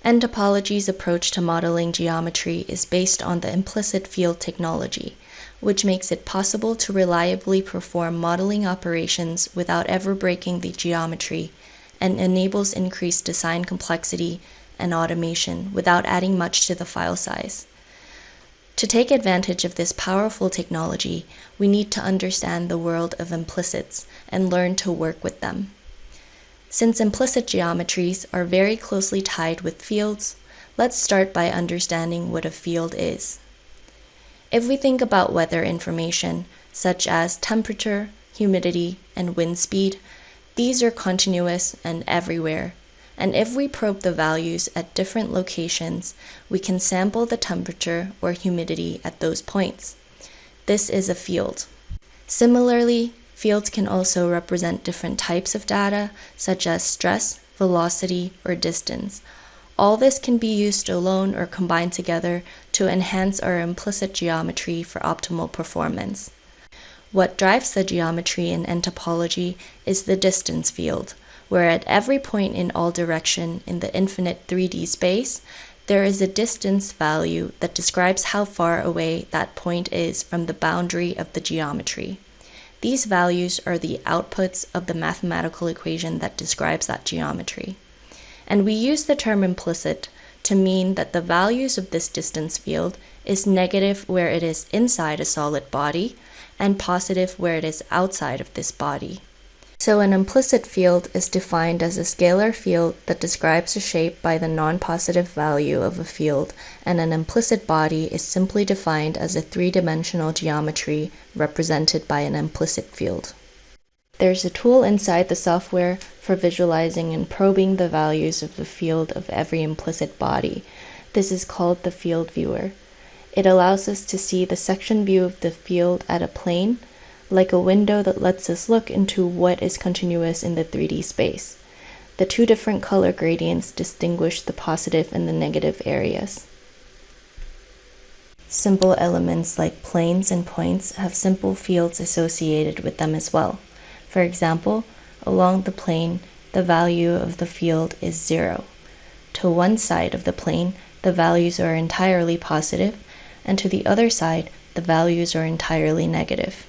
And topology's approach to modeling geometry is based on the implicit field technology, which makes it possible to reliably perform modeling operations without ever breaking the geometry, and enables increased design complexity and automation without adding much to the file size. To take advantage of this powerful technology, we need to understand the world of implicits and learn to work with them. Since implicit geometries are very closely tied with fields, let's start by understanding what a field is. If we think about weather information, such as temperature, humidity, and wind speed, these are continuous and everywhere. And if we probe the values at different locations, we can sample the temperature or humidity at those points. This is a field. Similarly, fields can also represent different types of data, such as stress, velocity, or distance. All this can be used alone or combined together to enhance our implicit geometry for optimal performance. What drives the geometry in topology is the distance field, where at every point in all direction in the infinite 3D space, there is a distance value that describes how far away that point is from the boundary of the geometry. These values are the outputs of the mathematical equation that describes that geometry. And we use the term implicit to mean that the values of this distance field is negative where it is inside a solid body, and positive where it is outside of this body. So an implicit field is defined as a scalar field that describes a shape by the non-positive value of a field, and an implicit body is simply defined as a three-dimensional geometry represented by an implicit field. There's a tool inside the software for visualizing and probing the values of the field of every implicit body. This is called the field viewer. It allows us to see the section view of the field at a plane, like a window that lets us look into what is continuous in the 3D space. The two different color gradients distinguish the positive and the negative areas. Simple elements like planes and points have simple fields associated with them as well. For example, along the plane, the value of the field is 0. To one side of the plane, the values are entirely positive, and to the other side, the values are entirely negative.